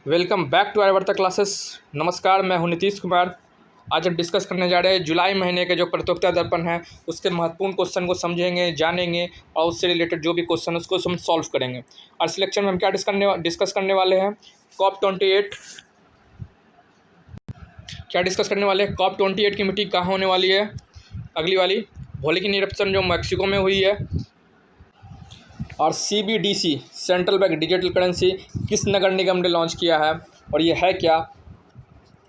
Welcome back to Aryavarta classes. नमस्कार, मैं हूं नीतीश कुमार। आज हम डिस्कस करने जा रहे हैं जुलाई महीने के जो प्रतियोगिता दर्पण है उसके महत्वपूर्ण क्वेश्चन को समझेंगे, जानेंगे और उससे रिलेटेड जो भी क्वेश्चन है उसको हम सॉल्व करेंगे। और सिलेक्शन में हम क्या डिस्कस करने वाले हैं? कॉप 28 की मीटिंग कहाँ होने वाली है? अगली वाली वोल्केनिक इरप्शन जो मैक्सिको में हुई है। और CBDC central bank digital currency किस नगर निगम ने लॉन्च किया है और ये है क्या?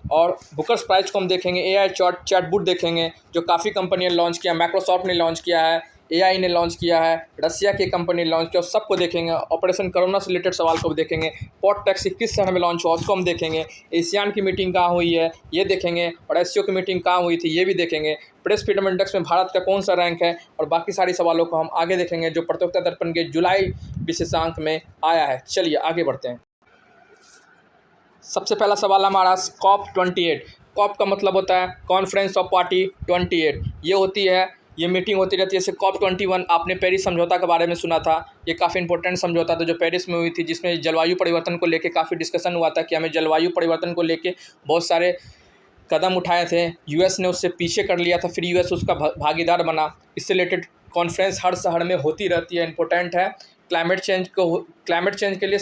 और बुकर्स प्राइज को हम देखेंगे। AI चैटबॉट देखेंगे जो काफ़ी कंपनियां लॉन्च किया। माइक्रोसॉफ्ट ने लॉन्च किया है, AI ने लॉन्च किया है, रसिया की कंपनी ने लॉन्च किया, सबको देखेंगे। ऑपरेशन कोरोना से रिलेटेड सवाल को भी देखेंगे। पॉट टैक्सी किस शहर में लॉन्च हुआ उसको हम देखेंगे। एशियान की मीटिंग कहाँ हुई है ये देखेंगे, और SCO की मीटिंग कहाँ हुई थी ये भी देखेंगे। प्रेस फ्रीडम इंडेक्स में भारत का कौन सा रैंक है, और बाकी सारी सवालों को हम आगे देखेंगे जो प्रतियोगिता दर्पण के जुलाई विशेषांक में आया है। चलिए आगे बढ़ते हैं। सबसे पहला सवाल हमारा COP 28। कॉप का मतलब होता है कॉन्फ्रेंस ऑफ पार्टी 28। ये होती है, ये मीटिंग होती रहती है। जैसे COP 21 आपने पेरिस समझौता के बारे में सुना था। ये काफ़ी इंपॉर्टेंट समझौता था जो पेरिस में हुई थी, जिसमें जलवायु परिवर्तन को लेकर काफ़ी डिस्कशन हुआ था कि हमें जलवायु परिवर्तन को लेकर बहुत सारे कदम उठाए थे। US ने उससे पीछे कर लिया था, फिर US उसका भागीदार बना। इससे रिलेटेड कॉन्फ्रेंस हर शहर में होती रहती है, इंपॉर्टेंट है। क्लाइमेट चेंज के लिए,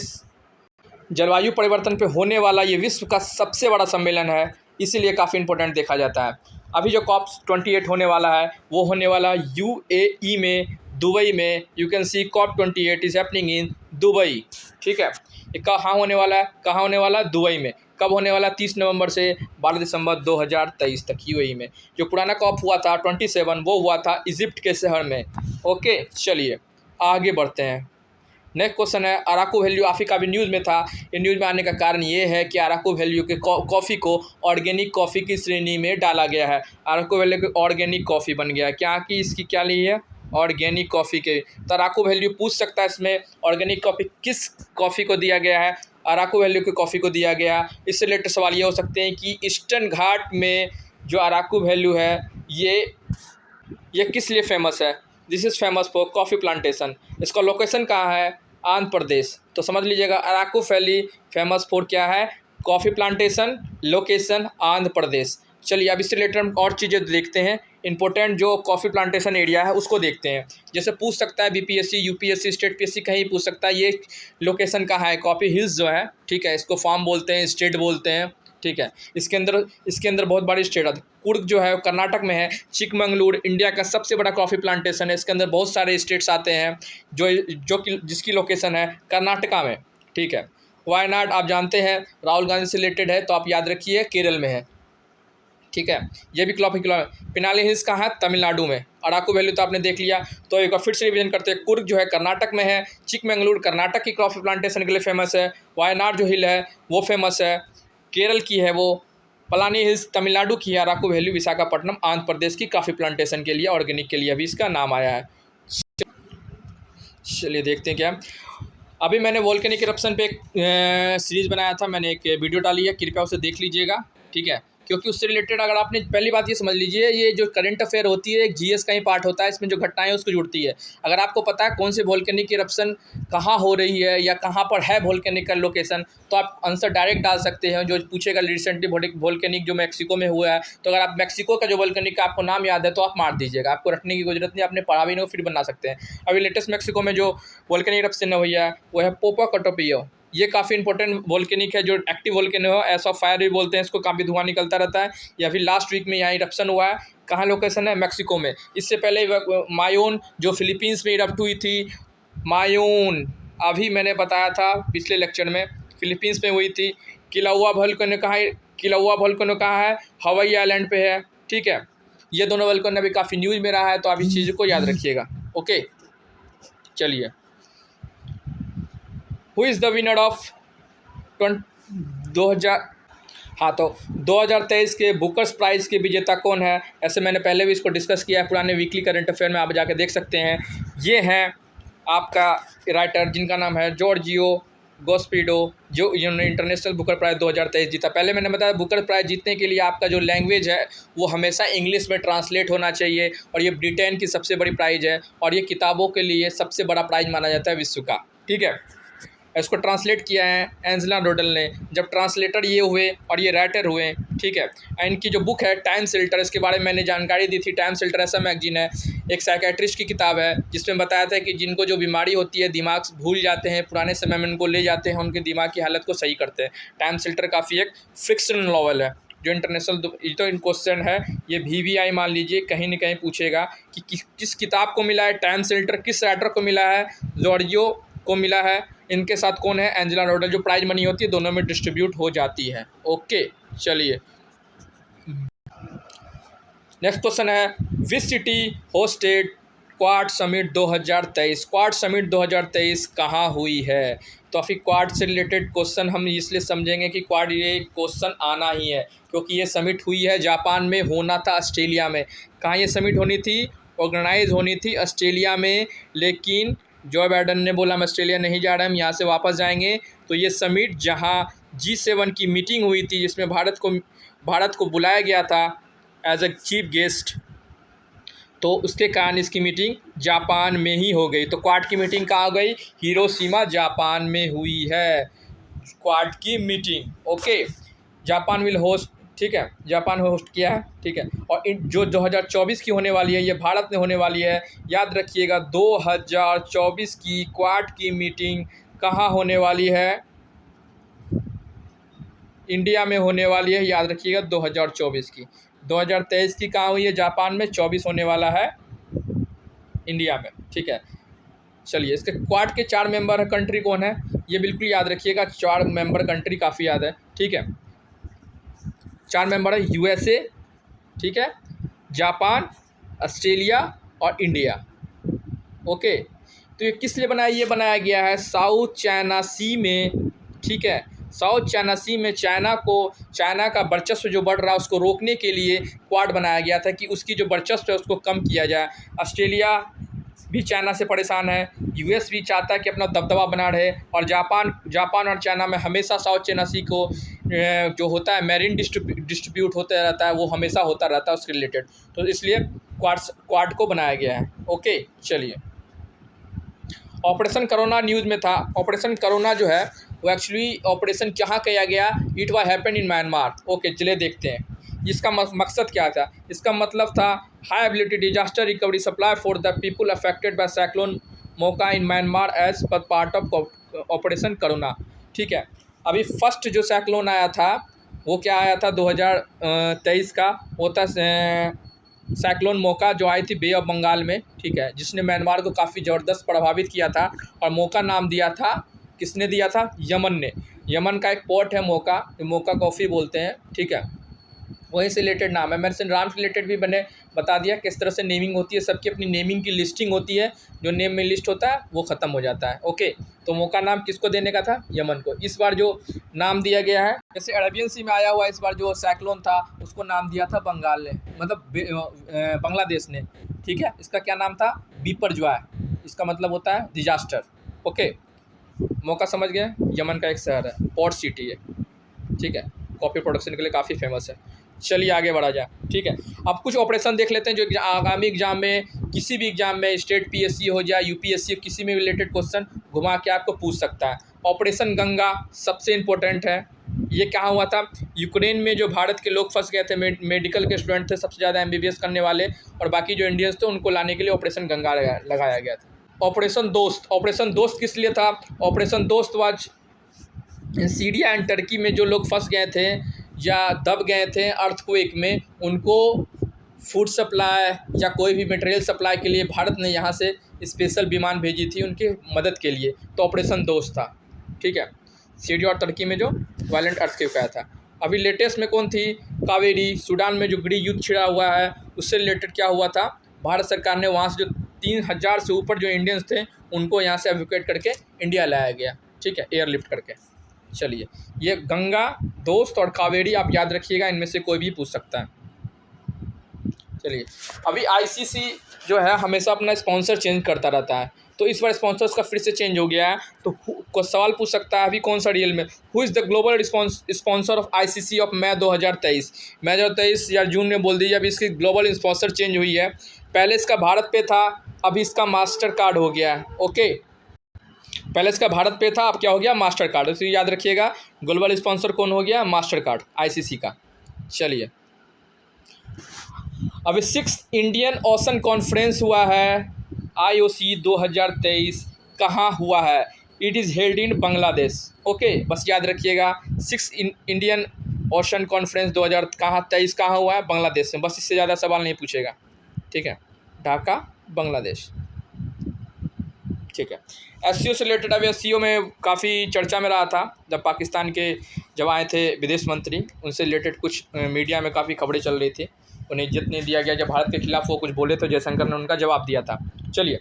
जलवायु परिवर्तन पे होने वाला ये विश्व का सबसे बड़ा सम्मेलन है, इसीलिए काफ़ी इंपॉर्टेंट देखा जाता है। अभी जो COP 28 होने वाला है वो होने वाला UAE में, दुबई में। You can see COP 28 is happening in Dubai. ठीक है, ये कहाँ होने वाला है? कहाँ होने वाला है? दुबई में। कब होने वाला? 30 नवंबर से 12 दिसंबर 2023 तक UAE में। जो पुराना COP हुआ था 27 वो हुआ था इजिप्ट के शहर में। ओके, चलिए आगे बढ़ते हैं। नेक्स्ट क्वेश्चन है अराकू वैल्यू। अफ्रीका भी न्यूज़ में था। ये न्यूज़ में आने का कारण ये है कि अराकू वैल्यू के कॉफ़ी को ऑर्गेनिक कॉफ़ी की श्रेणी में डाला गया है। अराकू वैल्यू की ऑर्गेनिक कॉफ़ी बन गया है। क्या कि इसकी क्या ली है? ऑर्गेनिक कॉफ़ी के। तो अराकू वैल्यू पूछ सकता है इसमें ऑर्गेनिक कॉफ़ी किस कॉफ़ी को दिया गया है? अराकू वैल्यू की कॉफ़ी को दिया गया। इससे रिलेटेड सवाल ये हो सकते हैं कि ईस्टर्न घाट में जो अराकू वैल्यू है ये किस लिए फेमस है? This is famous for coffee plantation. इसका लोकेशन कहाँ है? आंध्र प्रदेश। तो समझ लीजिएगा अराकू वैली फेमस फॉर क्या है? Coffee plantation. Location Andhra Pradesh. चलिए अब इससे रिलेटेड हम और चीज़ें देखते हैं। इंपॉर्टेंट जो कॉफ़ी प्लांटेशन एरिया है उसको देखते हैं। जैसे पूछ सकता है BPSC, UPSC, स्टेट PSC कहीं पूछ सकता है ये लोकेशन कहाँ है। कॉफ़ी हिल्स जो है, ठीक है, इसको फार्म बोलते हैं, स्टेट बोलते हैं। ठीक है, इसके अंदर बहुत बड़ी स्टेट है। कुर्ग जो है कर्नाटक में है। चिकमंगलूर इंडिया का सबसे बड़ा कॉफ़ी प्लांटेशन है। इसके अंदर बहुत सारे स्टेट्स आते हैं जिसकी लोकेशन है कर्नाटका में। ठीक है, वायनाड आप जानते हैं राहुल गांधी से रिलेटेड है, तो आप याद रखिए केरल में है। ठीक है, ये भी कॉफ़ी पिनाली हिल्स कहाँ है? तमिलनाडु में। अराकू वैल्यू तो आपने देख लिया, तो एक बार फिर से रिवीजन करते हैं। कुर्ग जो है कर्नाटक में है। चिकमंगलूर कर्नाटक की कॉफ़ी प्लांटेशन के लिए फेमस है। वायनाड जो हिल है वो फेमस है, केरल की है वो। पलानी हिल्स तमिलनाडु की है। अराकू वैल्यू विशाखापट्टनम आंध्र प्रदेश की कॉफ़ी प्लांटेशन के लिए, ऑर्गेनिक के लिए अभी इसका नाम आया है। चलिए देखते हैं क्या। अभी मैंने वोल्केनिक इरप्शन पे एक सीरीज़ बनाया था, मैंने एक वीडियो डाली है, कृपया उसे देख लीजिएगा। ठीक है, क्योंकि उससे रिलेटेड अगर आपने पहली बात ये समझ लीजिए, ये जो करंट अफेयर होती है एक GS का ही पार्ट होता है। इसमें जो घटनाएं उसको जुड़ती है। अगर आपको पता है कौन से वोल्केनिक इरप्शन कहाँ हो रही है या कहाँ पर है वोल्केनिक का लोकेशन, तो आप आंसर डायरेक्ट डाल सकते हैं। जो पूछेगा रिसेंटली वोल्केनिक जो मैक्सिको में हुआ है, तो अगर आप मैक्सिको का जो वोल्केनिक का आपको नाम याद है तो आप मार दीजिएगा, आपको रटने की जरूरत नहीं, आपने पढ़ा भी नहीं हो फिर बना सकते हैं। अभी लेटेस्ट मैक्सिको में जो वोल्केनिक इरप्शन हुई है वो है पोपोकाटोपियो। ये काफ़ी इंपॉर्टेंट वोल्केनिक है, जो एक्टिव वोल्केनो है, एस ऑफ फायर भी बोलते हैं इसको। काफ़ी धुआं निकलता रहता है। या फिर लास्ट वीक में यहाँ इरप्शन हुआ है। कहाँ लोकेशन है? मैक्सिको में। इससे पहले मायोन जो फिलीपींस में इरप्ट हुई थी। मायोन अभी मैंने बताया था पिछले लेक्चर में, फिलीपींस में हुई थी। किलाउआ वोल्केनो कहाँ है? किलाउआ वोल्केनो कहाँ है? हवाई आइलैंड पे है। ठीक है, ये दोनों वोल्केनो अभी काफ़ी न्यूज़ में रहा है, तो आप इस चीज़ को याद रखिएगा। ओके, चलिए who is the winner of 2000 हाँ, तो 2023 के बुकर्स प्राइज़ के विजेता कौन है? ऐसे मैंने पहले भी इसको डिस्कस किया है पुराने वीकली करंट अफेयर में, आप जाके देख सकते हैं। ये हैं आपका राइटर जिनका नाम है जॉर्जियो गोस्पिडो, जो इन्होंने इंटरनेशनल बुकर प्राइज़ 2023 जीता। पहले मैंने बताया बुकर प्राइज़ जीतने के लिए आपका जो लैंग्वेज है वो हमेशा इंग्लिश में ट्रांसलेट होना चाहिए, और ये ब्रिटेन की सबसे बड़ी प्राइज़ है, और ये किताबों के लिए सबसे बड़ा प्राइज़ माना जाता है विश्व का। ठीक है, इसको ट्रांसलेट किया है एंजेला नोडल ने। जब ट्रांसलेटर ये हुए और ये राइटर हुए, ठीक है। इनकी जो बुक है टाइम शेल्टर, इसके बारे में मैंने जानकारी दी थी। टाइम शेल्टर ऐसा मैगजीन है, एक साइकेट्रिस्ट की किताब है, जिसमें बताया था कि जिनको जो बीमारी होती है, दिमाग भूल जाते हैं, पुराने समय में उनको ले जाते हैं, उनके दिमाग की हालत को सही करते हैं। टाइम शेल्टर काफ़ी एक फिक्शन नॉवल है जो इंटरनेशनल, तो इन क्वेश्चन है ये VVI मान लीजिए कहीं न कहीं पूछेगा कि किस किताब को मिला है टाइम शेल्टर, किस राइटर को मिला है, जॉर्जियो को मिला है, इनके साथ कौन है, एंजेला नोडल। जो प्राइज मनी होती है दोनों में डिस्ट्रीब्यूट हो जाती है। ओके, चलिए नेक्स्ट क्वेश्चन है, which city hosted quad summit 2023? Quad summit 2023 कहाँ हुई है? तो अभी क्वाड से रिलेटेड क्वेश्चन हम इसलिए समझेंगे कि क्वाड ये क्वेश्चन आना ही है, क्योंकि ये समिट हुई है जापान में, होना था ऑस्ट्रेलिया में। कहाँ ये समिट होनी थी? ऑर्गेनाइज होनी थी ऑस्ट्रेलिया में, लेकिन जो बाइडन ने बोला हम ऑस्ट्रेलिया नहीं जा रहे, हम यहाँ से वापस जाएंगे। तो ये समिट जहाँ G7 की मीटिंग हुई थी, जिसमें भारत को बुलाया गया था एज अ चीफ गेस्ट, तो उसके कारण इसकी मीटिंग जापान में ही हो गई। तो क्वाड की मीटिंग कहाँ हो गई? हिरोशिमा जापान में हुई है क्वाड की meeting. Okay, Japan will host, ठीक है, जापान होस्ट किया है, ठीक है। और जो 2024 की होने वाली है, ये भारत में होने वाली है। याद रखिएगा 2024 की क्वाड की मीटिंग कहाँ होने वाली है? इंडिया में होने वाली है, याद रखिएगा 2024 की। 2023 की कहाँ हुई है? जापान में। 24 होने वाला है इंडिया में, ठीक है। चलिए, इसके क्वाड के 4 मेंबर कंट्री कौन है, ये बिल्कुल याद रखिएगा। 4 मेंबर कंट्री काफ़ी याद है, ठीक है। 4 मेंबर है USA, ठीक है, जापान, ऑस्ट्रेलिया और इंडिया। ओके, तो ये किस लिए बनाया? ये बनाया गया है साउथ चाइना सी में, ठीक है। साउथ चाइना सी में चाइना का वर्चस्व जो बढ़ रहा है उसको रोकने के लिए क्वाड बनाया गया था, कि उसकी जो वर्चस्व है उसको कम किया जाए। ऑस्ट्रेलिया भी चाइना से परेशान है, US भी चाहता है कि अपना दबदबा बना रहे, और जापान और चाइना में हमेशा साउथ चाइना सी को जो होता है मैरीन डिस्ट्रीब्यूट होता रहता है, वो हमेशा होता रहता है उसके रिलेटेड। तो इसलिए क्वाड को बनाया गया है। ओके, चलिए, ऑपरेशन करोना न्यूज़ में था। ऑपरेशन करोना जो है वो एक्चुअली ऑपरेशन कहाँ किया गया? It was happen in Myanmar. Okay, चलिए देखते हैं इसका मकसद क्या था। इसका मतलब था high ability disaster recovery supply for the people affected by cyclone Mocha in Myanmar as part of operation Karuna, ठीक है। अभी फर्स्ट जो साइक्लोन आया था वो क्या आया था 2023 का, वो था साइक्लोन मोका, जो आई थी बे ऑफ बंगाल में, ठीक है, जिसने म्यांमार को काफ़ी ज़बरदस्त प्रभावित किया था। और मोका नाम दिया था, किसने दिया था? यमन ने। यमन का एक पोर्ट है मोका, मोका कॉफ़ी बोलते हैं, ठीक है, वहीं से रिलेटेड नाम है। मैंने राम से रिलेटेड भी मैंने बता दिया किस तरह से नेमिंग होती है, सबकी अपनी नेमिंग की लिस्टिंग होती है, जो नेम में लिस्ट होता है वो ख़त्म हो जाता है। ओके, तो मोका नाम किसको देने का था? यमन को। इस बार जो नाम दिया गया है, जैसे अरेबियन सी में आया हुआ इस बार जो साइक्लोन था उसको नाम दिया था बंगाल ने, मतलब बांग्लादेश ने, ठीक है। इसका क्या नाम था? बिपरजॉय, इसका मतलब होता है डिजास्टर। ओके, मोका समझ गए, यमन का एक शहर है, पोर्ट सिटी है, ठीक है, कॉफ़ी प्रोडक्शन के लिए काफ़ी फेमस है। चलिए आगे बढ़ा जाए, ठीक है। अब कुछ ऑपरेशन देख लेते हैं जो आगामी एग्जाम में, किसी भी एग्जाम में, स्टेट PSC हो जाए UPSC हो, किसी में रिलेटेड क्वेश्चन घुमा के आपको पूछ सकता है। ऑपरेशन गंगा सबसे इम्पोर्टेंट है। ये कहाँ हुआ था? यूक्रेन में जो भारत के लोग फंस गए थे, मेडिकल के स्टूडेंट थे सबसे ज़्यादा MBBS करने वाले, और बाकी जो इंडियंस थे उनको लाने के लिए ऑपरेशन गंगा लगाया गया था। ऑपरेशन दोस्त किस लिए था? ऑपरेशन दोस्त वाज सीरिया एंड टर्की में जो लोग फंस गए थे या दब गए थे अर्थक्वेक में, उनको फूड सप्लाई या कोई भी मटेरियल सप्लाई के लिए भारत ने यहाँ से स्पेशल विमान भेजी थी उनके मदद के लिए। तो ऑपरेशन दोस्त था, ठीक है। सीरिया और टर्की में जो वायलेंट अर्थक्वेक आया था। अभी लेटेस्ट में कौन थी? कावेरी, सूडान में जो गृह युद्ध छिड़ा हुआ है उससे रिलेटेड क्या हुआ था? भारत सरकार ने वहाँ से जो 3000 से ऊपर जो इंडियंस थे उनको यहाँ से एवैक्यूएट करके इंडिया लाया गया, ठीक है, एयरलिफ्ट करके। चलिए, ये गंगा, दोस्त और कावेरी आप याद रखिएगा, इनमें से कोई भी पूछ सकता है। चलिए, अभी ICC जो है हमेशा अपना स्पॉन्सर चेंज करता रहता है, तो इस बार स्पॉन्सर्स का फिर से चेंज हो गया है। तो को सवाल पूछ सकता है अभी कौन सा रियल में, who is the global sponsor of ICC of May 2023? मई 2023 या जून में बोल दीजिए। अभी इसकी ग्लोबल स्पॉन्सर चेंज हुई है, पहले इसका भारत पे था, अभी इसका मास्टर कार्ड हो गया है। ओके, पहले इसका भारत पे था, अब क्या हो गया, मास्टर कार्ड। उसे याद रखिएगा, ग्लोबल स्पॉन्सर कौन हो गया, मास्टर कार्ड आईसीसी का। चलिए, अभी 6th इंडियन ओशन कॉन्फ्रेंस हुआ है IOC 2023, कहाँ हुआ है, it is held in Bangladesh. Okay, बस याद रखिएगा 6th इंडियन ओशन कॉन्फ्रेंस 2023 कहाँ हुआ है, बांग्लादेश में। बस इससे ज़्यादा सवाल नहीं पूछेगा, ठीक है। ढाका, बांग्लादेश, ठीक है। SCO से रिलेटेड, अब SCO में काफ़ी चर्चा में रहा था, जब पाकिस्तान के जब आए थे विदेश मंत्री, उनसे रिलेटेड कुछ मीडिया में काफ़ी खबरें चल रही थी, उन्हें इज्जत नहीं दिया गया। जब भारत के खिलाफ वो कुछ बोले तो जयशंकर ने उनका जवाब दिया था। चलिए,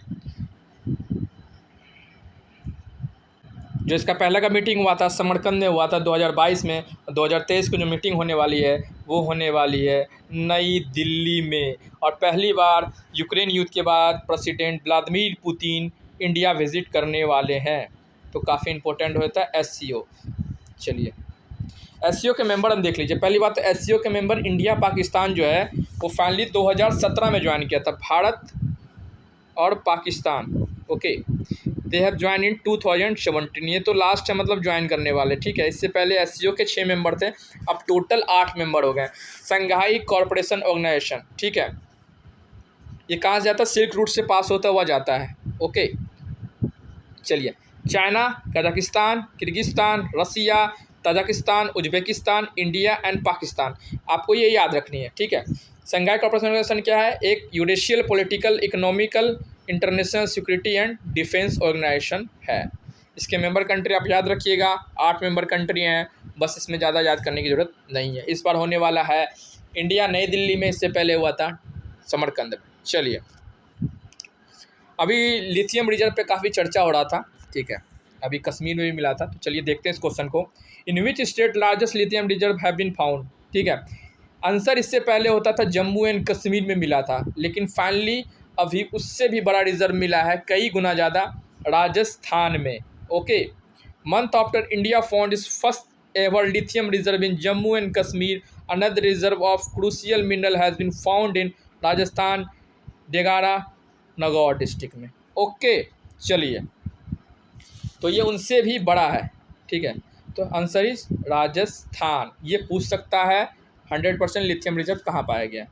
जो इसका पहला का मीटिंग हुआ था समरकंद में हुआ था 2022 में। 2023 को जो मीटिंग होने वाली है वो होने वाली है नई दिल्ली में। और पहली बार यूक्रेन युद्ध के बाद president Vladimir Putin India visit करने वाले हैं, तो काफ़ी इंपॉर्टेंट होता है SCO। चलिए, SCO के मेंबर हम देख लीजिए। पहली बात तो SCO के मेंबर इंडिया पाकिस्तान जो है वो फाइनली 2017 में ज्वाइन किया था, भारत और Pakistan. Okay, they have join in 2017, ये तो लास्ट है, मतलब ज्वाइन करने वाले, ठीक है। इससे पहले SCO के 6 मेंबर थे, अब टोटल 8 मेंबर हो गए। संघाई कॉरपोरेशन ऑर्गेनाइजेशन, ठीक है, ये कहाँ से जाता है, सिल्क रूट से पास होता हुआ जाता है। ओके, चलिए, China, Kazakhstan, Kyrgyzstan, Russia, Tajikistan, Uzbekistan, India and Pakistan, आपको ये याद रखनी है, ठीक है। संघाई कॉरपोरेशन ऑर्गेनाइजेशन क्या है, एक Eurasian political economical international security and defence organisation है। इसके मेंबर कंट्री आप याद रखिएगा, 8 मेंबर कंट्री हैं, बस इसमें ज़्यादा याद करने की ज़रूरत नहीं है। इस बार होने वाला है इंडिया नई दिल्ली में, इससे पहले हुआ था समरकंद में। चलिए, अभी लिथियम रिजर्व पे काफ़ी चर्चा हो रहा था, ठीक है, अभी कश्मीर में भी मिला था। तो चलिए देखते हैं इस क्वेश्चन को, in which state largest lithium reserve have been found, ठीक है। आंसर इससे पहले होता था जम्मू एंड कश्मीर में मिला था, लेकिन फाइनली अभी उससे भी बड़ा रिजर्व मिला है, कई गुना ज़्यादा, राजस्थान में। Okay, month after India found is first ever lithium reserve in Jammu and Kashmir, another reserve of crucial mineral has been found in Rajasthan, Degana Nagaur district में। ओके, चलिए, तो ये उनसे भी बड़ा है, ठीक है। तो आंसर इज राजस्थान। ये पूछ सकता है 100% लिथियम रिजर्व कहाँ पाया गया,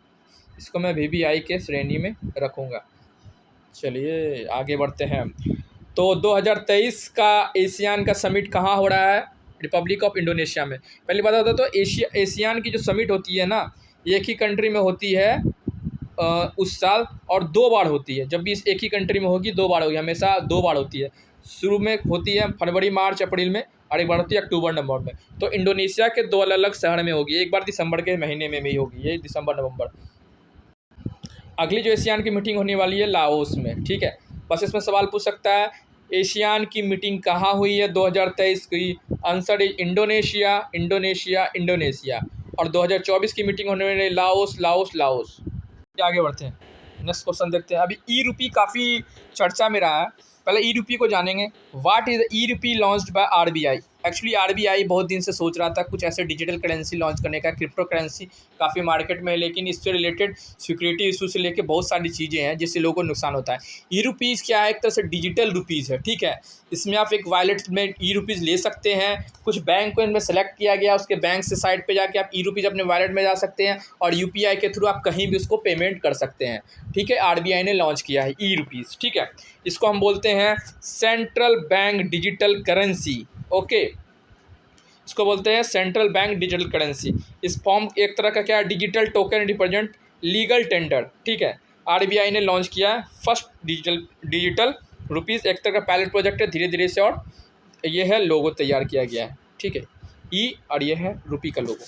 इसको मैं VBI के श्रेणी में रखूँगा। चलिए आगे बढ़ते हैं। तो 2023 का एशियान का समिट कहाँ हो रहा है, रिपब्लिक ऑफ इंडोनेशिया में। पहली बात होता तो एशियान की जो समिट होती है ना, एक ही कंट्री में होती है उस साल, और 2 बार होती है। जब भी इस एक ही कंट्री में होगी 2 बार होगी, हमेशा 2 बार होती है। शुरू में होती है फरवरी, मार्च, अप्रैल में, और एक बार होती है अक्टूबर, नवंबर में। तो इंडोनेशिया के 2 अलग अलग शहर में होगी, एक बार दिसंबर के महीने में ही होगी, ये दिसंबर नवंबर। अगली जो एशियान की मीटिंग होने वाली है लाओस में, ठीक है। बस इसमें सवाल पूछ सकता है एशियान की मीटिंग कहाँ हुई है 2023 की, answer is Indonesia, Indonesia, Indonesia. और 2024 की मीटिंग होने वाली है लाओस, लाओस, लाओस। आगे बढ़ते हैं, नेक्स्ट क्वेश्चन देखते हैं। अभी ई-रूपी काफ़ी चर्चा में रहा है, पहले ई-रूपी को जानेंगे। What is e-rupee launched by RBI। Actually RBI बहुत दिन से सोच रहा था कुछ ऐसे डिजिटल करेंसी लॉन्च करने का, क्रिप्टो करेंसी काफ़ी मार्केट में है, लेकिन इससे रिलेटेड सिक्योरिटी इशू से लेकर बहुत सारी चीज़ें हैं जिससे लोगों को नुकसान होता है। ई-रूपीज़ क्या है, एक तरह से डिजिटल रुपीज़ है, ठीक है। इसमें आप एक वॉलेट में ई-रूपीज़ ले सकते हैं, कुछ बैंक को इनमें सेलेक्ट किया गया, उसके बैंक से साइट पे जाके आप ई-रूपीज़ अपने वॉलेट में जा सकते हैं, और UPI के थ्रू आप कहीं भी उसको पेमेंट कर सकते हैं, ठीक है। RBI ने लॉन्च किया है ई-रूपीज़, ठीक है। इसको हम बोलते हैं central bank digital currency. Okay, इसको बोलते हैं सेंट्रल बैंक डिजिटल करेंसी। इस फॉर्म एक तरह का क्या है, digital token represent legal tender, ठीक है। RBI ने लॉन्च किया है फर्स्ट डिजिटल रुपीज़, एक तरह का पायलट प्रोजेक्ट है, धीरे धीरे से, और ये है लोगो तैयार किया गया है, ठीक है, ई, और ये है रुपी का लोगो,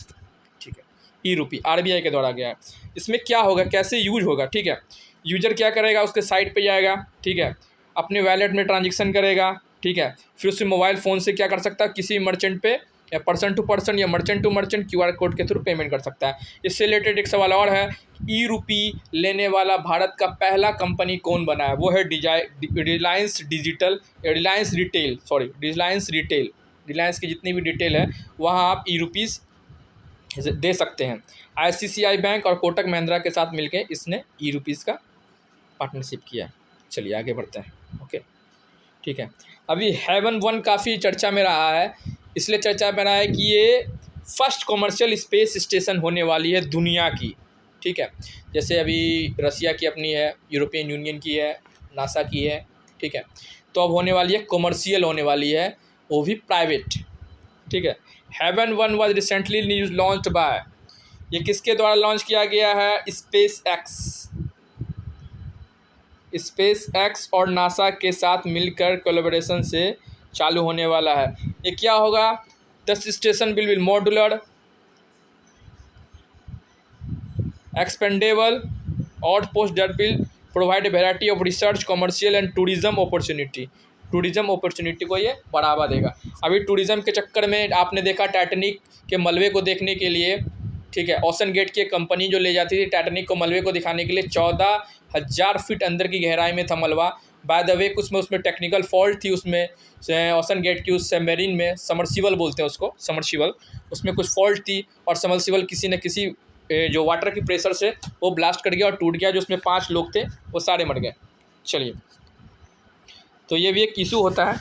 ठीक है। ई-रूपी RBI के द्वारा गया है। इसमें क्या होगा, कैसे यूज होगा, ठीक है। यूजर क्या करेगा, उसके साइट पे जाएगा, ठीक है, अपने वैलेट में ट्रांजेक्शन करेगा, ठीक है। फिर उससे मोबाइल फ़ोन से क्या कर सकता है, किसी मर्चेंट पे, या पर्सन टू पर्सन या merchant to merchant QR code के थ्रू पेमेंट कर सकता है। इससे रिलेटेड एक सवाल और है, ई-रूपी लेने वाला भारत का पहला कंपनी कौन बना है, वो है रिलायंस रिटेल। रिलायंस की जितनी भी डिटेल है वहाँ आप ई-रूपीज़ दे सकते हैं। ICICI बैंक और कोटक महिंद्रा के साथ मिलकर इसने ई-रूपीज़ का पार्टनरशिप किया। चलिए आगे बढ़ते हैं, ओके, ठीक है। अभी हेवन 1 काफ़ी चर्चा में रहा है, इसलिए चर्चा में रहा है कि ये फर्स्ट कॉमर्शियल स्पेस स्टेशन होने वाली है दुनिया की। ठीक है, जैसे अभी रसिया की अपनी है, यूरोपियन यूनियन की है, नासा की है। ठीक है, तो अब होने वाली है कॉमर्शियल होने वाली है, वो भी प्राइवेट। ठीक है। Haven 1 was recently news launch by, ये किसके द्वारा लॉन्च किया गया है? स्पेस एक्स और नासा के साथ मिलकर कोलैबोरेशन से चालू होने वाला है। ये क्या होगा? The station will be modular, expandable outpost that will provide variety of research, commercial and tourism opportunity को ये बढ़ावा देगा। अभी टूरिज्म के चक्कर में आपने देखा टाइटैनिक के मलबे को देखने के लिए, ठीक है, ओशन गेट की एक कंपनी जो ले जाती थी टाइटैनिक को मलबे को दिखाने के लिए, 14,000 फीट अंदर की गहराई में था मलबा। बाय द वे उसमें टेक्निकल फॉल्ट थी, उसमें ओशन गेट की उस सबमरीन में, समर्सिबल बोलते हैं उसको, समर्सिबल, उसमें कुछ फॉल्ट थी और समर्सिबल किसी न किसी जो वाटर की प्रेशर से वो ब्लास्ट कर गया और टूट गया। जो उसमें 5 लोग थे वो सारे मर गए। चलिए, तो ये भी एक इशू होता है।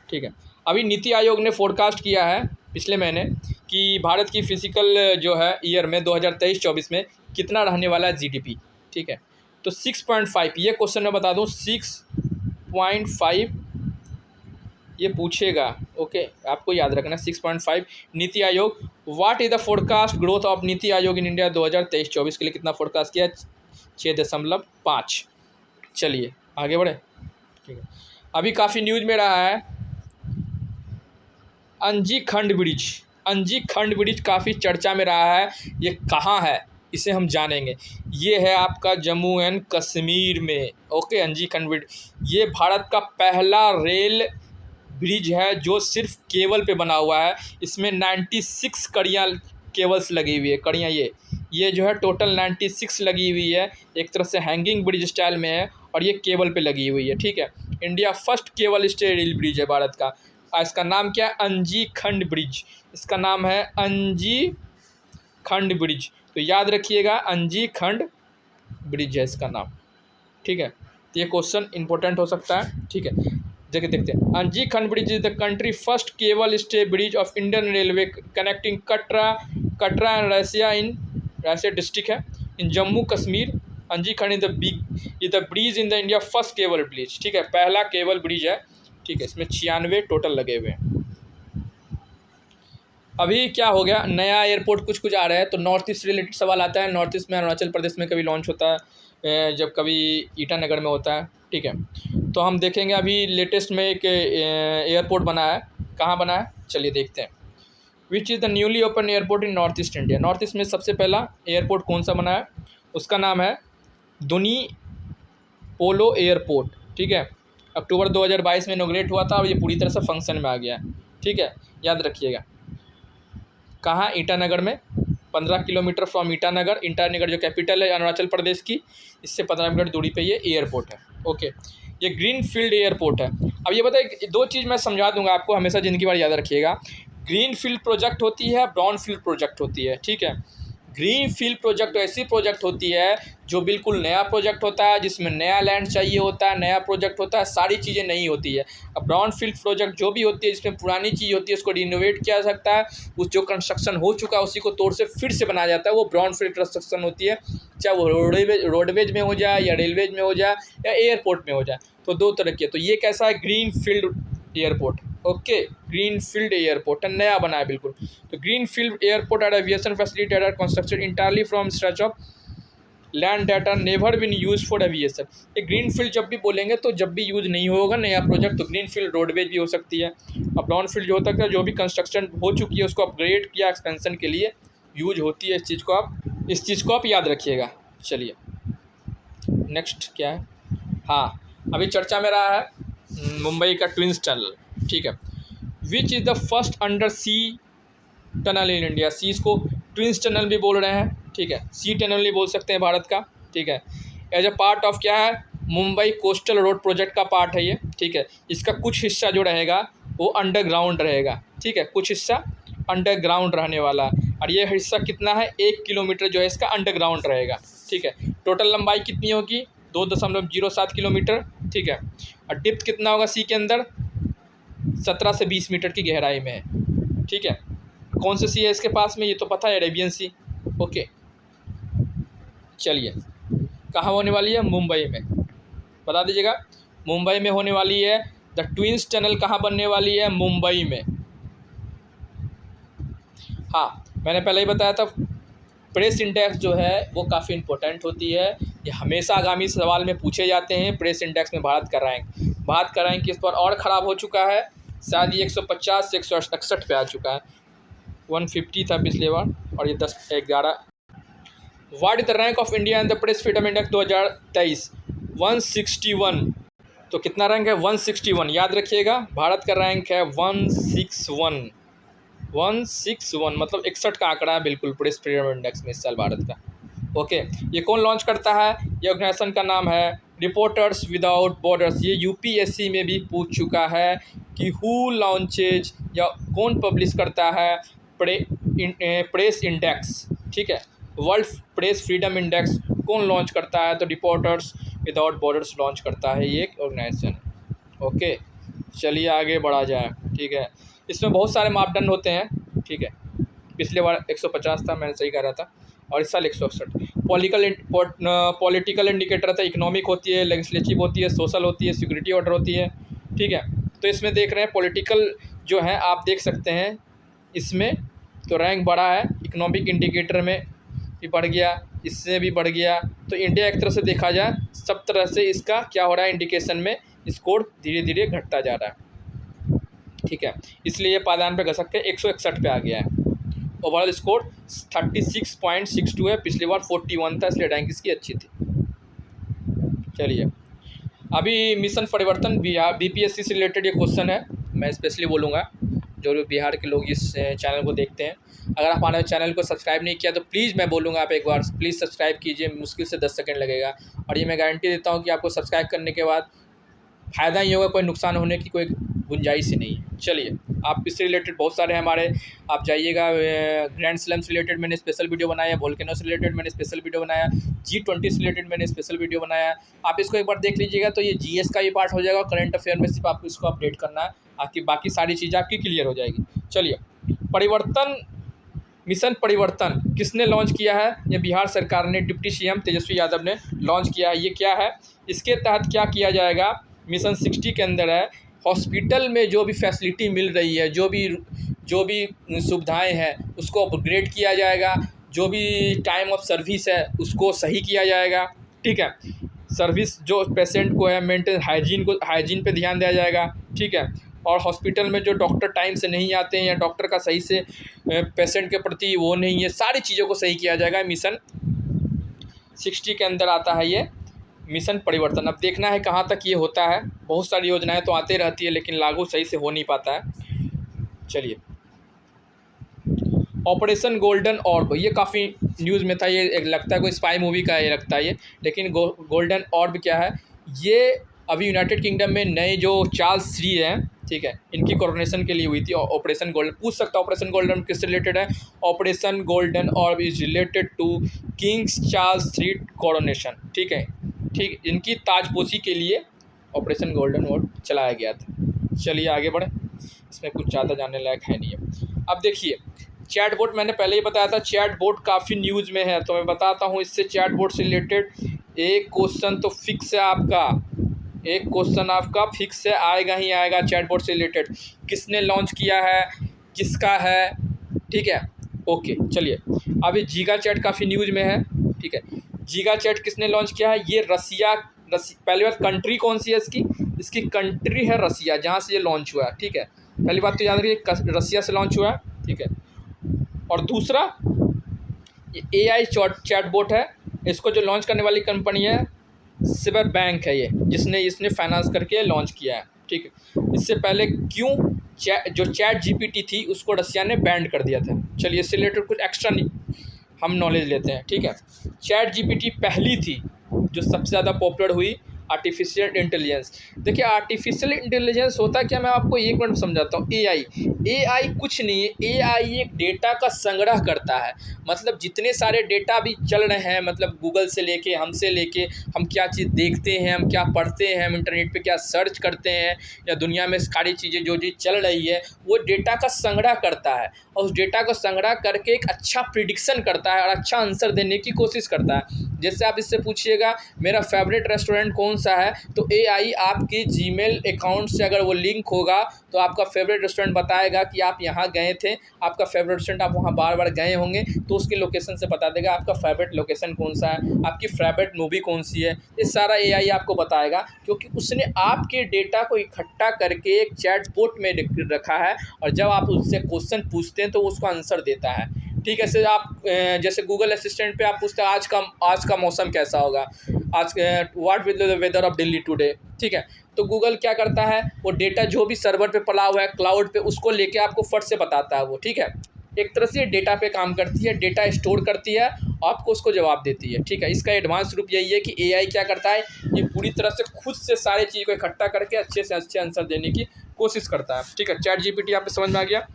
ठीक है, अभी नीति आयोग ने फोरकास्ट किया है पिछले महीने कि भारत की फिजिकल जो है ईयर में 2023-24 में कितना रहने वाला है जीडीपी। ठीक है, तो 6.5, ये क्वेश्चन मैं बता दूं 6.5 ये पूछेगा। ओके, आपको याद रखना 6.5 NITI Aayog. What is the forecast growth of NITI Aayog in India 2023-24 के लिए कितना फोरकास्ट किया? 6.5। चलिए आगे बढ़े। ठीक है, अभी काफ़ी न्यूज़ में रहा है अंजी खंड ब्रिज काफ़ी चर्चा में रहा है। ये कहाँ है इसे हम जानेंगे। ये है आपका जम्मू एंड कश्मीर में। ओके, अंजी खंड ब्रिज ये भारत का पहला रेल ब्रिज है जो सिर्फ केबल पे बना हुआ है। इसमें 96 कड़ियाँ केबल्स लगी हुई है, कड़ियाँ ये जो है टोटल 96 लगी हुई है। एक तरह से हैंगिंग ब्रिज स्टाइल में है और ये केबल पे लगी हुई है। ठीक है, India first cable stay rail bridge है भारत का। इसका नाम क्या है? अंजी खंड ब्रिज। इसका नाम है अंजी खंड ब्रिज, तो याद रखिएगा अंजी खंड ब्रिज है इसका नाम। ठीक है, तो ये क्वेश्चन इंपॉर्टेंट हो सकता है। ठीक है, देखते हैं। अंजी खंड bridge is the country first cable stay bridge of Indian railway connecting Katra and Raisen district है इन जम्मू कश्मीर। अंजी खंड is the bridge in the India first cable bridge. ठीक है, पहला केबल ब्रिज है। ठीक है, इसमें 96 टोटल लगे हुए हैं। अभी क्या हो गया, नया एयरपोर्ट कुछ आ रहा है, तो नॉर्थ ईस्ट रिलेटेड सवाल आता है। नॉर्थ ईस्ट में अरुणाचल प्रदेश में कभी लॉन्च होता है, जब कभी ईटानगर में होता है। ठीक है, तो हम देखेंगे अभी लेटेस्ट में एक एयरपोर्ट बना है। कहाँ बना है चलिए देखते हैं। विच is the newly open airport in north east India. North east में सबसे पहला एयरपोर्ट कौन सा बना है? उसका नाम है दुनी पोलो एयरपोर्ट। ठीक है, अक्टूबर 2022 में इनॉग्रेट हुआ था और ये पूरी तरह से फंक्शन में आ गया है। ठीक है, याद रखिएगा। कहाँ? ईटानगर में, 15 किलोमीटर फ्रॉम ईटानगर जो कैपिटल है अरुणाचल प्रदेश की, इससे 15 मिनट दूरी पे ये एयरपोर्ट है। ओके, ये ग्रीन फील्ड एयरपोर्ट है। अब ये बताइए, 2 चीज़ मैं समझा दूंगा आपको, हमेशा ज़िंदगी भर याद रखिएगा। ग्रीन फील्ड प्रोजेक्ट होती है, ब्राउन फील्ड प्रोजेक्ट होती है। ठीक है, ग्रीन फील्ड प्रोजेक्ट ऐसी प्रोजेक्ट होती है जो बिल्कुल नया प्रोजेक्ट होता है, जिसमें नया लैंड चाहिए होता है, नया प्रोजेक्ट होता है, सारी चीज़ें नहीं होती है। अब ब्राउन फील्ड प्रोजेक्ट जो भी होती है जिसमें पुरानी चीज़ होती है उसको रिनोवेट किया जा सकता है, उस जो कंस्ट्रक्शन हो चुका है उसी को तोड़ से फिर से बनाया जाता है, वो ब्राउन फील्ड कंस्ट्रक्शन होती है। चाहे वो रोडवेज में हो जाए या रेलवेज में हो जाए या एयरपोर्ट में हो जाए, तो 2 तरह की है। तो ये कैसा है? Green field airport. Okay, green field airport है, नया बना है बिल्कुल। तो green field airport at aviation facility that are constructed entirely from stretch of land that are never been use for aviation. ये ग्रीन फील्ड जब भी बोलेंगे तो जब भी यूज नहीं होगा नया प्रोजेक्ट, तो ग्रीन फील्ड रोडवेज भी हो सकती है। अब ब्राउन फील्ड जो होता है जो भी कंस्ट्रक्शन हो चुकी है उसको अपग्रेड किया, एक्सपेंशन के लिए यूज होती है। इस चीज़ को आप याद रखिएगा। चलिए नेक्स्ट क्या है? हाँ, अभी चर्चा में रहा है मुंबई का ट्विंस टनल। ठीक है, which is the first under sea tunnel in India. See इसको ट्विंस टनल भी बोल रहे हैं। ठीक है, सी टनल भी बोल सकते हैं भारत का। ठीक है, एज अ पार्ट ऑफ क्या है? मुंबई कोस्टल रोड प्रोजेक्ट का पार्ट है ये। ठीक है, इसका कुछ हिस्सा जो रहेगा वो अंडरग्राउंड रहेगा। ठीक है, कुछ हिस्सा अंडरग्राउंड रहने वाला, और ये हिस्सा कितना है? 1 किलोमीटर जो है इसका अंडरग्राउंड रहेगा। ठीक है, टोटल लंबाई कितनी होगी? 2.07 किलोमीटर। ठीक है। और डिप्थ कितना होगा सी के अंदर, 17 से 20 मीटर की गहराई में है, ठीक है। कौन सी सी है इसके पास में, ये तो पता है, अरेबियन सी। ओके, चलिए कहाँ होने वाली है, मुंबई में, बता दीजिएगा। मुंबई में होने वाली है। द ट्विंस टनल कहाँ बनने वाली है, मुंबई में। हाँ, मैंने पहले ही बताया था, प्रेस इंडेक्स जो है वो काफ़ी इंपॉर्टेंट होती है। ये हमेशा आगामी सवाल में पूछे जाते हैं। प्रेस इंडेक्स में भारत का रैंक इस पर और ख़राब हो चुका है, शायद ये 150 से 168 पे आ चुका है। 150 था पिछले बार और ये 11। What is the rank of India in the press freedom index 2023, 161। तो कितना रैंक है, 161। याद रखिएगा, भारत का रैंक है 161। 161 मतलब 61 का आंकड़ा है बिल्कुल प्रेस फ्रीडम इंडेक्स में इस साल भारत का। ओके, ये कौन लॉन्च करता है, ये ऑर्गेनाइजेशन का नाम है रिपोर्टर्स विदाउट बॉर्डर्स। ये यूपीएससी में भी पूछ चुका है कि हु लॉन्चेज, या कौन पब्लिश करता है प्रेस इंडेक्स, ठीक है। वर्ल्ड प्रेस फ्रीडम इंडेक्स कौन लॉन्च करता है, तो रिपोर्टर्स विदाउट बॉर्डर्स लॉन्च करता है, ये एक ऑर्गेनाइजेशन। ओके, चलिए आगे बढ़ा जाए, ठीक है। इसमें बहुत सारे मापदंड होते हैं, ठीक है। पिछले बार 150 था, मैंने सही कह रहा था, और इस साल 168। पॉलिटिकल इंडिकेटर था, इकोनॉमिक होती है, लेजिस्लेटिव होती है, सोशल होती है, सिक्योरिटी ऑर्डर होती है, ठीक है। तो इसमें देख रहे हैं पॉलिटिकल जो है, आप देख सकते हैं इसमें तो रैंक बढ़ा है। इकोनॉमिक इंडिकेटर में भी बढ़ गया, इससे भी बढ़ गया। तो इंडिया एक तरह से देखा जाए, सब तरह से इसका क्या हो रहा है, इंडिकेशन में स्कोर धीरे धीरे घटता जा रहा है, ठीक है। इसलिए ये पायदान पे घसक के 161 पे आ गया है। ओवरऑल स्कोर 36.62 है, पिछली बार 41 था, इसलिए रैंक इसकी अच्छी थी। चलिए, अभी मिशन परिवर्तन बिहार बीपीएससी से रिलेटेड ये क्वेश्चन है, मैं स्पेशली बोलूँगा जो बिहार के लोग इस चैनल को देखते हैं। अगर आप हमारे चैनल को सब्सक्राइब नहीं किया तो प्लीज़, मैं बोलूँगा आप एक बार प्लीज़ सब्सक्राइब कीजिए, मुश्किल से 10 सेकंड लगेगा। और ये मैं गारंटी देता हूँ कि आपको सब्सक्राइब करने के बाद फ़ायदा ही होगा, कोई नुकसान होने की कोई गुंजाइश ही नहीं है। चलिए, आप इससे रिलेटेड बहुत सारे हमारे, आप जाइएगा, ग्रैंड स्लैम से रिलेटेड मैंने स्पेशल वीडियो बनाया, वोल्केनो से रिलेटेड मैंने स्पेशल वीडियो बनाया, G20 से रिलेटेड मैंने स्पेशल वीडियो बनाया। आप इसको एक बार देख लीजिएगा, तो ये जीएस का भी पार्ट हो जाएगा। करंट अफेयर में सिर्फ आपको इसको अपडेट करना है, आपकी बाकी सारी चीज़ें आपकी क्लियर हो जाएगी। चलिए, मिशन परिवर्तन किसने लॉन्च किया है, ये बिहार सरकार ने, डिप्टी सीएम तेजस्वी यादव ने लॉन्च किया है। ये क्या है, इसके तहत क्या किया जाएगा, मिशन 60 के अंदर है, हॉस्पिटल में जो भी फैसिलिटी मिल रही है, जो भी सुविधाएं हैं, उसको अपग्रेड किया जाएगा। जो भी टाइम ऑफ सर्विस है उसको सही किया जाएगा, ठीक है। सर्विस जो पेशेंट को है, मेंटेन हाइजीन पे ध्यान दिया जाएगा, ठीक है। और हॉस्पिटल में जो डॉक्टर टाइम से नहीं आते हैं, या डॉक्टर का सही से पेशेंट के प्रति वो नहीं है, सारी चीज़ों को सही किया जाएगा। मिशन 60 के अंदर आता है ये मिशन परिवर्तन। अब देखना है कहाँ तक ये होता है। बहुत सारी योजनाएं तो आती रहती है, लेकिन लागू सही से हो नहीं पाता है। चलिए, ऑपरेशन गोल्डन ऑर्ब, ये काफ़ी न्यूज़ में था, ये एक लगता है कोई स्पाई मूवी का ये लगता है ये, लेकिन गोल्डन ऑर्ब क्या है, ये अभी यूनाइटेड किंगडम में नए जो चार्ल्स 3 हैं, ठीक है, इनकी कोरोनेशन के लिए हुई थी। ऑपरेशन गोल्डन पूछ सकता है, ऑपरेशन गोल्डन किससे रिलेटेड है, operation golden orb is related to kings Charles 3 coronation, ठीक है, ठीक, इनकी ताजपोशी के लिए ऑपरेशन गोल्डन ऑर्ब चलाया गया था। चलिए आगे बढ़ें, इसमें कुछ ज़्यादा जानने लायक है नहीं है। अब देखिए, चैट बोट मैंने पहले ही बताया था, चैट बोट काफ़ी न्यूज़ में है, तो मैं बताता हूँ इससे चैट बोट से रिलेटेड एक क्वेश्चन तो फिक्स है आपका, एक क्वेश्चन आपका फिक्स है, आएगा ही आएगा। चैट बोट से रिलेटेड किसने लॉन्च किया है, किसका है, ठीक है। ओके, चलिए, अभी जीगा चैट काफ़ी न्यूज़ में है, ठीक है। जीगा चैट किसने लॉन्च किया है, ये रसिया पहली बात कंट्री कौन सी है इसकी कंट्री है रसिया, जहाँ से ये लॉन्च हुआ है, ठीक है। पहली बात तो याद रखिए, रसिया से लॉन्च हुआ है, ठीक है। और दूसरा, ये AI चैट बोट है, इसको जो लॉन्च करने वाली कंपनी है सिबर बैंक है, ये इसने फाइनेंस करके लॉन्च किया है, ठीक है। इससे पहले क्यों जो चैट GPT थी उसको रसिया ने बैन कर दिया था। चलिए, इससे रिलेटेड कुछ एक्स्ट्रा हम नॉलेज लेते हैं, ठीक है। चैट GPT पहली थी जो सबसे ज़्यादा पॉपुलर हुई आर्टिफिशियल इंटेलिजेंस। देखिए आर्टिफिशियल इंटेलिजेंस होता क्या, मैं आपको एक मिनट समझाता हूँ। एआई कुछ नहीं है, एआई एक डेटा का संग्रह करता है। मतलब जितने सारे डेटा अभी चल रहे हैं, मतलब गूगल से लेके, हमसे लेके, हम क्या चीज़ देखते हैं, हम क्या पढ़ते हैं, हम इंटरनेट पे क्या सर्च करते हैं, या दुनिया में सारी चीज़ें जो चीज़ चल रही है, वो डेटा का संग्रह करता है। और उस डेटा को संग्रह करके एक अच्छा प्रिडिक्शन करता है और अच्छा आंसर देने की कोशिश करता है। जैसे आप इससे पूछिएगा मेरा फेवरेट रेस्टोरेंट कौन सा है, तो एआई आपकी जीमेल अकाउंट से अगर वो लिंक होगा तो आपका फेवरेट रेस्टोरेंट बताएगा कि आप यहाँ गए थे, आपका फेवरेट रेस्टोरेंट, आप वहाँ बार बार गए होंगे, तो उसके लोकेशन से बता देगा आपका फेवरेट लोकेशन कौन सा है, आपकी फेवरेट मूवी कौन सी है। ये सारा एआई आपको बताएगा, क्योंकि उसने आपके डेटा को इकट्ठा करके एक चैटबॉट में रखा है, और जब आप उससे क्वेश्चन पूछते हैं तो उसको आंसर देता है। ठीक है, जैसे गूगल असिस्टेंट पे आप पूछते हैं आज का मौसम कैसा होगा, आज what will the weather of Delhi today. ठीक है, तो गूगल क्या करता है, वो डेटा जो भी सर्वर पे पड़ा हुआ है क्लाउड पे, उसको लेके आपको फट से बताता है वो। ठीक है, एक तरह से डेटा पे काम करती है, डेटा स्टोर करती है, आपको उसको जवाब देती है। ठीक है, इसका एडवांस रूप यही है कि एआई क्या करता है, ये पूरी तरह से खुद से सारी चीज़ को इकट्ठा करके अच्छे से अच्छे आंसर देने की कोशिश करता है। ठीक है, चैट जीपीटी आपको समझ में आ गया।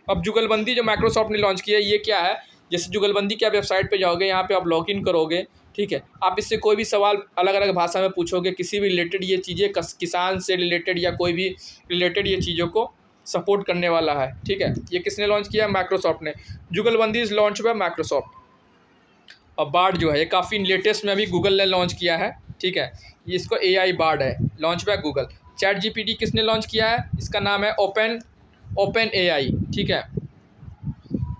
अब जुगलबंदी जो माइक्रोसॉफ्ट ने लॉन्च किया है, ये क्या है, जैसे जुगलबंदी की आप वेबसाइट पे जाओगे, यहाँ पे आप लॉगिन करोगे। ठीक है, आप इससे कोई भी सवाल अलग अलग भाषा में पूछोगे, किसी भी रिलेटेड ये चीज़ें किसान से रिलेटेड या कोई भी रिलेटेड ये चीज़ों को सपोर्ट करने वाला है। ठीक है, ये किसने लॉन्च किया, माइक्रोसॉफ्ट ने। जुगलबंदी इज लॉन्च बाय माइक्रोसॉफ्ट। और बार्ड जो है ये काफ़ी लेटेस्ट में अभी गूगल ने लॉन्च किया है। ठीक है, ये इसको एआई बार्ड है, launch by Google. Chat GPT किसने लॉन्च किया है, इसका नाम है ओपन एआई। ठीक है,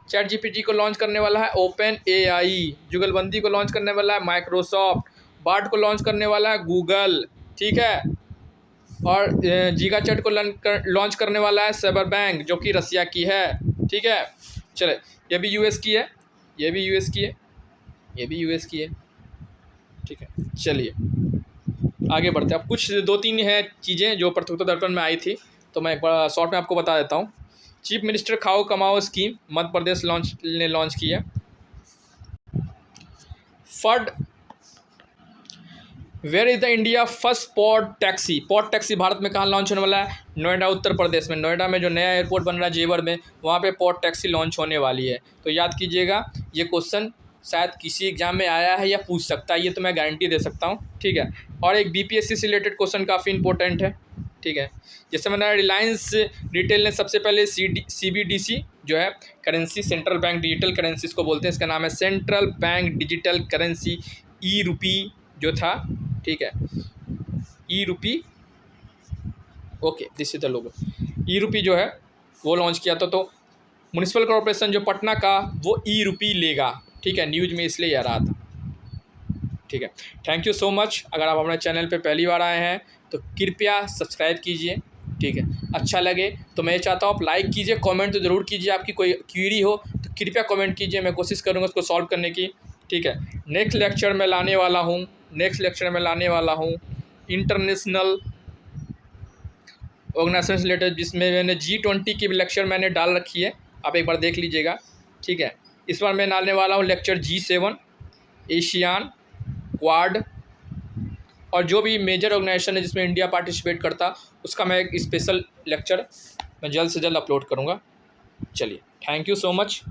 चैट जीपीटी को लॉन्च करने वाला है ओपन एआई, जुगलबंदी को लॉन्च करने वाला है माइक्रोसॉफ्ट, बार्ड को लॉन्च करने वाला है गूगल। ठीक है, और जीगा चैट को लॉन्च करने वाला है साइबर बैंक, जो कि रसिया की है। ठीक है, चले, ये भी यूएस की है, ये भी यूएस की है, ये भी यूएस की है। ठीक है, चलिए आगे बढ़ते हैं। अब कुछ 2-3 है चीज़ें जो प्रतियोगिता दर्पण में आई थी, तो मैं एक बार शॉर्ट में आपको बता देता हूँ। चीफ मिनिस्टर खाओ कमाओ स्कीम मध्य प्रदेश ने लॉन्च की है। Third where is the India first pod taxi Bharat में कहाँ लॉन्च होने वाला है, नोएडा उत्तर प्रदेश में। नोएडा में जो नया एयरपोर्ट बन रहा है जेवर में, वहाँ पे पॉड टैक्सी लॉन्च होने वाली है। तो याद कीजिएगा, ये क्वेश्चन शायद किसी एग्जाम में आया है या पूछ सकता है, ये तो मैं गारंटी दे सकता हूँ। ठीक है, और एक बीपीएससी से रिलेटेड क्वेश्चन काफ़ी इंपॉर्टेंट है। ठीक है, जैसे मैंने रिलायंस रिटेल ने सबसे पहले CBDC जो है currency, central bank digital currency इसको बोलते हैं, इसका नाम है central bank digital currency, e rupee जो था। ठीक है, e rupee, okay this is the logo. E rupee जो है वो लॉन्च किया था, तो म्युनिसिपल कॉर्पोरेशन जो पटना का, वो ई रूपी लेगा। ठीक है, न्यूज में इसलिए आ रहा था। ठीक है, थैंक यू सो मच। अगर आप हमारे चैनल पे पहली बार आए हैं तो कृपया सब्सक्राइब कीजिए। ठीक है, अच्छा लगे तो मैं चाहता हूँ आप लाइक कीजिए, कमेंट तो ज़रूर कीजिए, आपकी कोई क्वेरी हो तो कृपया कमेंट कीजिए, मैं कोशिश करूँगा उसको सॉल्व करने की। ठीक है, नेक्स्ट लेक्चर में लाने वाला हूँ इंटरनेशनल ऑर्गेनाइजेशन से रिलेटेड, जिसमें मैंने G20 की लेक्चर मैंने डाल रखी है, आप एक बार देख लीजिएगा। ठीक है, इस बार मैं डालने वाला हूँ लेक्चर G7, एशियान, क्वाड, और जो भी मेजर ऑर्गेनाइजेशन है जिसमें इंडिया पार्टिसिपेट करता, उसका मैं एक स्पेशल लेक्चर मैं जल्द से जल्द अपलोड करूँगा। चलिए, थैंक यू सो मच।